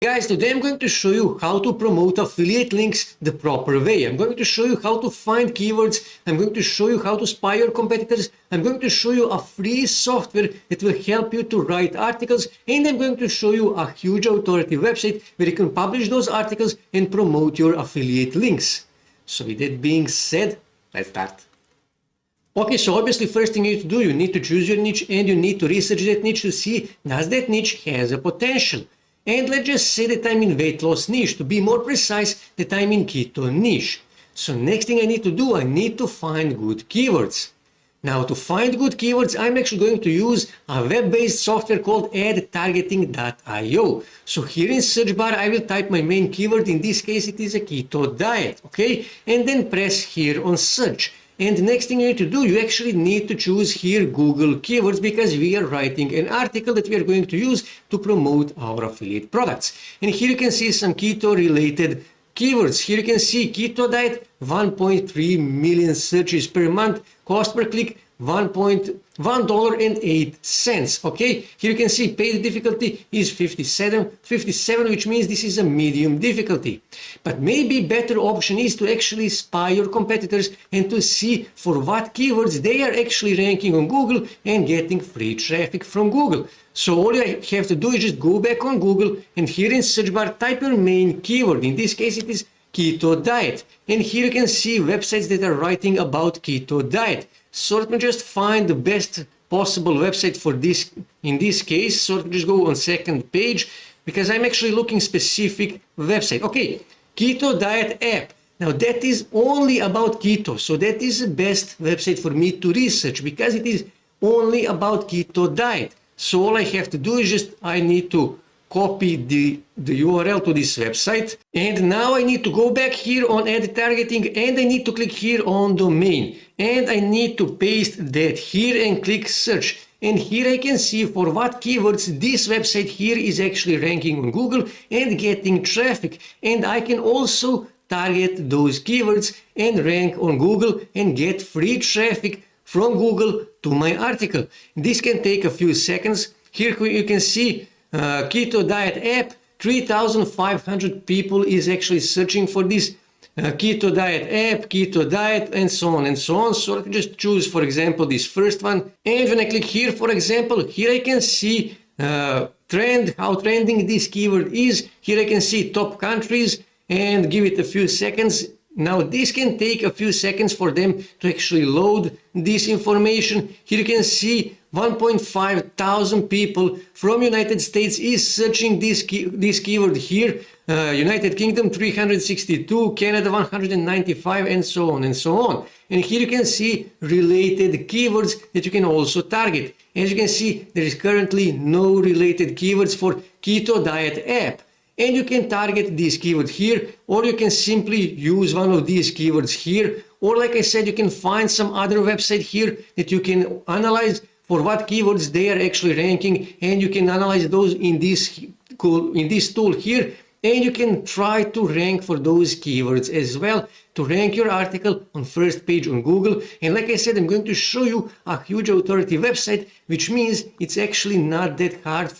Guys, today I'm going to show you how to promote affiliate links the proper way. I'm going to show you how to find keywords. I'm going to show you how to spy your competitors. I'm going to show you a free software that will help you to write articles. And I'm going to show you a huge authority website where you can publish those articles and promote your affiliate links. So with that being said, let's start. Okay, so obviously first thing you need to do, you need to choose your niche and you need to research that niche to see does that niche has a potential. And let's just say that I'm in weight loss niche. To be more precise, that I'm in keto niche. So next thing I need to do, I need to find good keywords. Now to find good keywords, I'm actually going to use a web-based software called adtargeting.io. So here in search bar, I will type my main keyword. In this case, it is a keto diet, okay? And then press here on search. And the next thing you need to do, you actually need to choose here Google keywords because we are writing an article that we are going to use to promote our affiliate products. And here you can see some keto related keywords. Here you can see keto diet, 1.3 million searches per month, cost per click, $1.08. Okay, here you can see paid difficulty is 57, which means this is a medium difficulty. But maybe better option is to actually spy your competitors and to see for what keywords they are actually ranking on Google and getting free traffic from Google. So all you have to do is just go back on Google and here in search bar type your main keyword. In this case it is keto diet. And here you can see websites that are writing about keto diet. So let me just find the best possible website for this in this case. So let me just go on second page because I'm actually looking specific website. Okay, keto diet app. Now that is only about keto. So that is the best website for me to research because it is only about keto diet. So all I have to do is just I need to copy the URL to this website. And now I need to go back here on ad targeting and I need to click here on domain. And I need to paste that here and click search. And here I can see for what keywords this website here is actually ranking on Google and getting traffic. And I can also target those keywords and rank on Google and get free traffic from Google to my article. This can take a few seconds. Here you can see keto diet app, 3,500 people is actually searching for this keto diet app, keto diet, and so on and so on. So let me just choose, for example, this first one. And when I click here, for example, here I can see trend, how trending this keyword is. Here I can see top countries and give it a few seconds. Now this can take a few seconds for them to actually load this information. Here you can see 1,500 people from United States is searching this keyword here. United Kingdom 362, Canada 195, and so on and so on. And here you can see related keywords that you can also target. As you can see, there is currently no related keywords for keto diet app. And you can target this keyword here, or you can simply use one of these keywords here. Or like I said, you can find some other website here that you can analyze for what keywords they are actually ranking. And you can analyze those in this tool here. And you can try to rank for those keywords as well to rank your article on first page on Google. And like I said, I'm going to show you a huge authority website, which means it's actually not that hard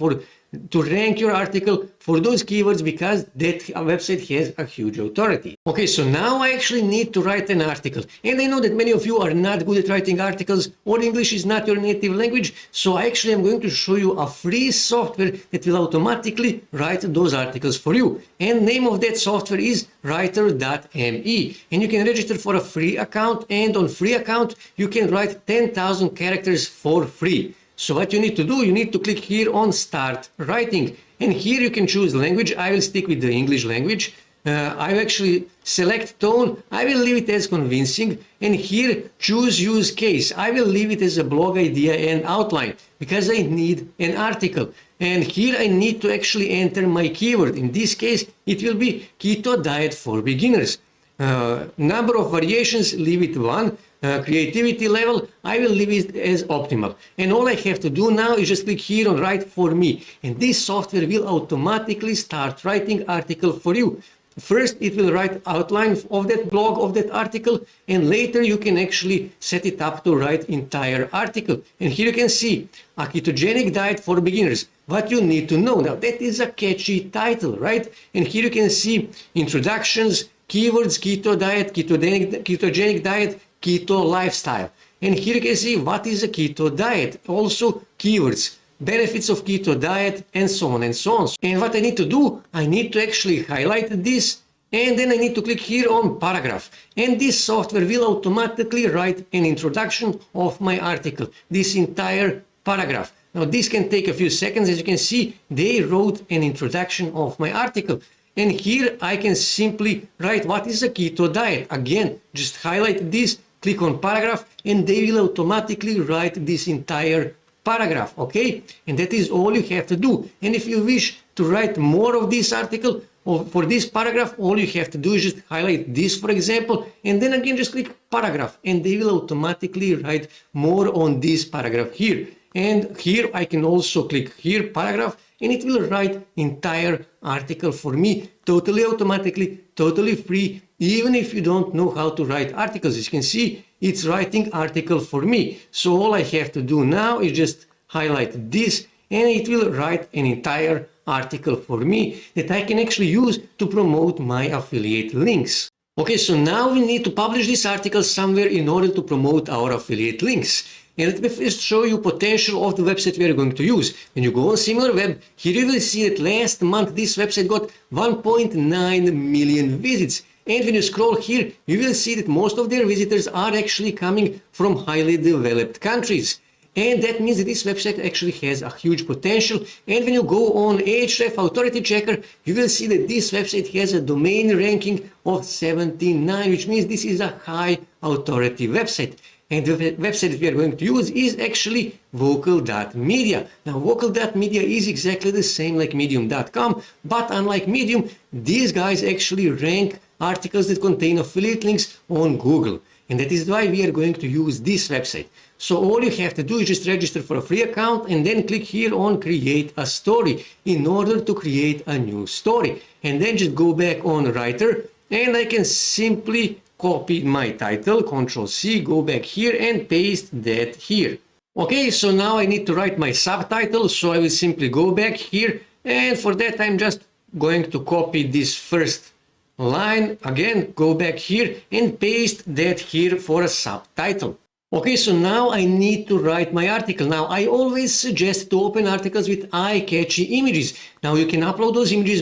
to rank your article for those keywords because that website has a huge authority. Okay, so now I actually need to write an article. And I know that many of you are not good at writing articles or English is not your native language. So I actually am going to show you a free software that will automatically write those articles for you. And name of that software is writer.me. And you can register for a free account. And on free account, you can write 10,000 characters for free. So what you need to do, you need to click here on Start Writing. And here you can choose language. I will stick with the English language. I will actually select tone. I will leave it as convincing. And here choose use case. I will leave it as a blog idea and outline because I need an article. And here I need to actually enter my keyword. In this case, it will be keto diet for beginners. Number of variations, leave it 1. Creativity level, I will leave it as optimal. And all I have to do now is just click here on write for me. And this software will automatically start writing article for you. First, it will write outline of that blog, of that article, and later you can actually set it up to write entire article. And here you can see a ketogenic diet for beginners. what you need to know. Now that is a catchy title, right? And here you can see introductions, keywords, keto diet, ketogenic diet, keto lifestyle. And here you can see what is a keto diet, also keywords, benefits of keto diet, and so on and so on. And what I need to do, I need to actually highlight this, and then I need to click here on paragraph. And this software will automatically write an introduction of my article, this entire paragraph. Now this can take a few seconds. As you can see, they wrote an introduction of my article. And here I can simply write what is a keto diet. Again, just highlight this, click on paragraph, and they will automatically write this entire paragraph, okay? And that is all you have to do. And if you wish to write more of this article, or for this paragraph, all you have to do is just highlight this, for example, and then again just click paragraph, and they will automatically write more on this paragraph here. And here I can also click here paragraph, and it will write entire article for me, totally automatically, totally free, even if you don't know how to write articles. As you can see, it's writing article for me. So all I have to do now is just highlight this, and it will write an entire article for me that I can actually use to promote my affiliate links. Okay, so now we need to publish this article somewhere in order to promote our affiliate links. And let me first show you potential of the website we are going to use. When you go on SimilarWeb, here you will see that last month this website got 1.9 million visits. And when you scroll here, you will see that most of their visitors are actually coming from highly developed countries. And that means that this website actually has a huge potential. And when you go on Ahrefs Authority Checker, you will see that this website has a domain ranking of 79, which means this is a high authority website. And the website we are going to use is actually Vocal.media. Now, Vocal.media is exactly the same like Medium.com, but unlike Medium, these guys actually rank articles that contain affiliate links on Google. And that is why we are going to use this website. So all you have to do is just register for a free account and then click here on create a story in order to create a new story. And then just go back on writer, and I can simply copy my title, Ctrl C, go back here and paste that here. Okay, so now I need to write my subtitle, so I will simply go back here, and for that I'm just going to copy this first line, again go back here and paste that here for a subtitle. Okay, so now I need to write my article. Now, I always suggest to open articles with eye-catchy images. Now, you can upload those images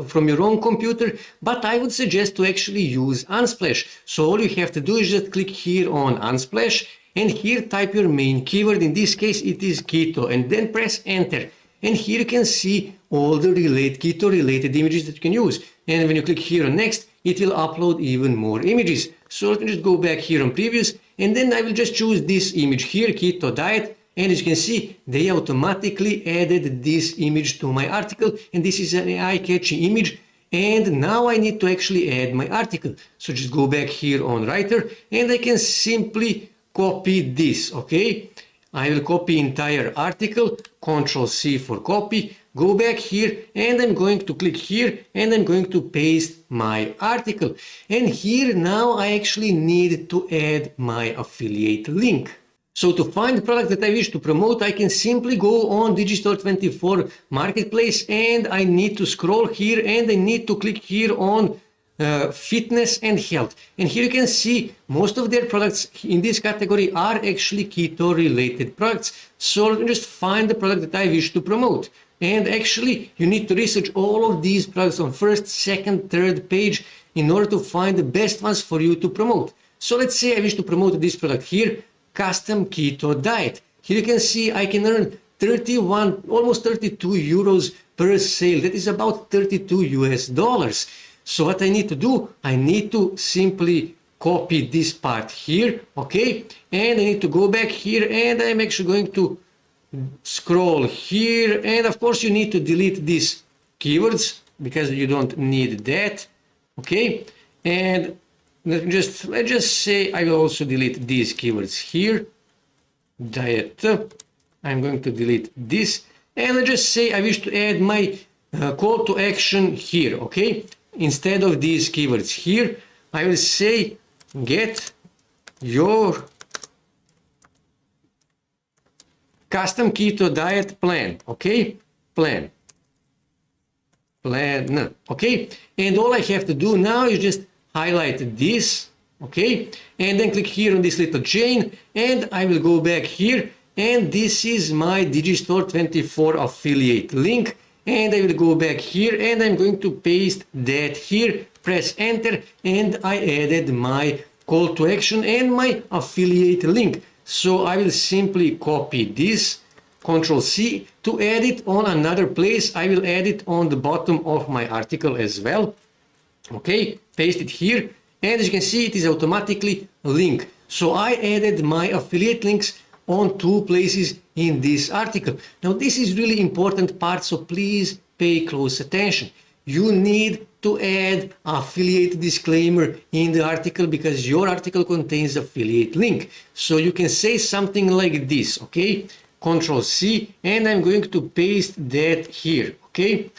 from your own computer, but I would suggest to actually use Unsplash. So all you have to do is just click here on Unsplash, and here type your main keyword. In this case, it is keto, and then press enter. And here you can see all the keto-related images that you can use. And when you click here on next, it will upload even more images. So let me just go back here on previous, and then I will just choose this image here, keto diet, and as you can see, they automatically added this image to my article, and this is an eye-catchy image. And now I need to actually add my article. So just go back here on writer, and I can simply copy this, okay? I will copy entire article, Ctrl C for copy, go back here, and I'm going to click here, and I'm going to paste my article. And here now I actually need to add my affiliate link. So to find the product that I wish to promote, I can simply go on Digistore24 Marketplace, and I need to scroll here, and I need to click here on fitness and health. And here you can see most of their products in this category are actually keto related products. So let me just find the product that I wish to promote. And actually you need to research all of these products on first, second, third page in order to find the best ones for you to promote. So let's say I wish to promote this product here, custom keto diet. Here you can see I can earn 31, almost 32 euros per sale. That is about 32 US dollars. So what I need to do, I need to simply copy this part here, okay? And I need to go back here, and I'm actually going to scroll here. And of course you need to delete these keywords because you don't need that, okay? And let's just say I will also delete these keywords here, diet. I'm going to delete this. And let's just say I wish to add my call to action here, okay? Instead of these keywords here, I will say get your custom keto diet plan, okay? plan. Okay, and all I have to do now is just highlight this, okay, and then click here on this little chain, and I will go back here, and this is my Digistore 24 affiliate link, and I will go back here, and I'm going to paste that here, press enter, and I added my call to action and my affiliate link. So I will simply copy this, Control C, to add it on another place. I will add it on the bottom of my article as well. Okay, paste it here, and as you can see, it is automatically linked. So I added my affiliate links on 2 places in this article. Now this is really important part, so please pay close attention. You need to add affiliate disclaimer in the article because your article contains affiliate link. So you can say something like this, okay? Control C, and I'm going to paste that here, okay?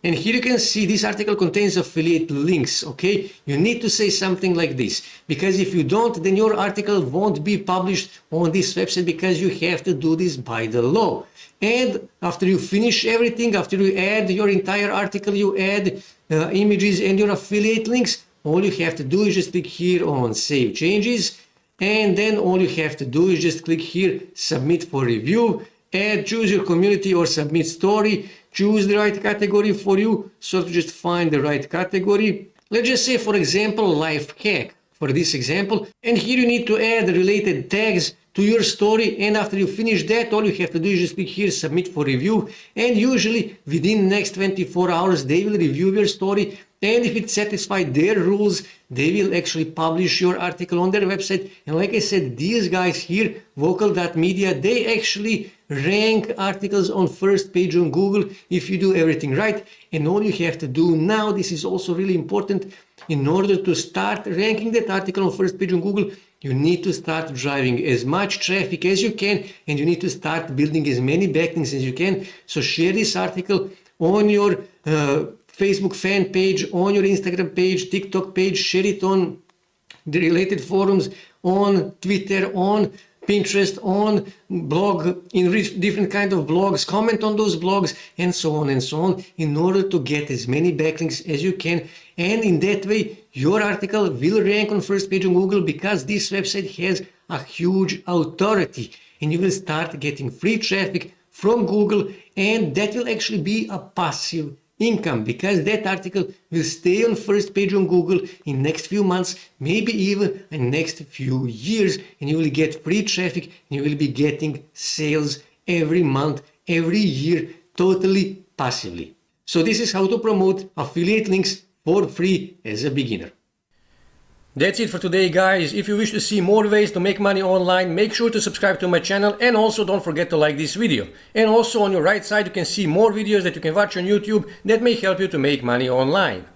And here you can see this article contains affiliate links, okay? You need to say something like this, because if you don't, then your article won't be published on this website because you have to do this by the law. And after you finish everything, after you add your entire article, you add images and your affiliate links, all you have to do is just click here on Save Changes, and then all you have to do is just click here, Submit for Review, add, choose your community or submit story, choose the right category for you, so to just find the right category. Let's just say, for example, life hack for this example, and here you need to add related tags to your story, and after you finish that, all you have to do is just click here, Submit for Review, and usually within the next 24 hours they will review your story, and if it satisfies their rules, they will actually publish your article on their website. And like I said, these guys here, Vocal.media, they actually rank articles on first page on Google if you do everything right. And all you have to do now, this is also really important, in order to start ranking that article on first page on Google, you need to start driving as much traffic as you can, and you need to start building as many backlinks as you can. So share this article on your Facebook fan page, on your Instagram page, TikTok page, share it on the related forums, on Twitter, on Pinterest, on blog, in different kind of blogs, comment on those blogs, and so on, in order to get as many backlinks as you can. And in that way, your article will rank on first page on Google because this website has a huge authority, and you will start getting free traffic from Google, and that will actually be a passive income because that article will stay on first page on Google in next few months, maybe even in next few years, and you will get free traffic and you will be getting sales every month, every year, totally passively. So this is how to promote affiliate links for free as a beginner. That's it for today, guys. If you wish to see more ways to make money online, make sure to subscribe to my channel, and also don't forget to like this video. And also on your right side you can see more videos that you can watch on YouTube that may help you to make money online.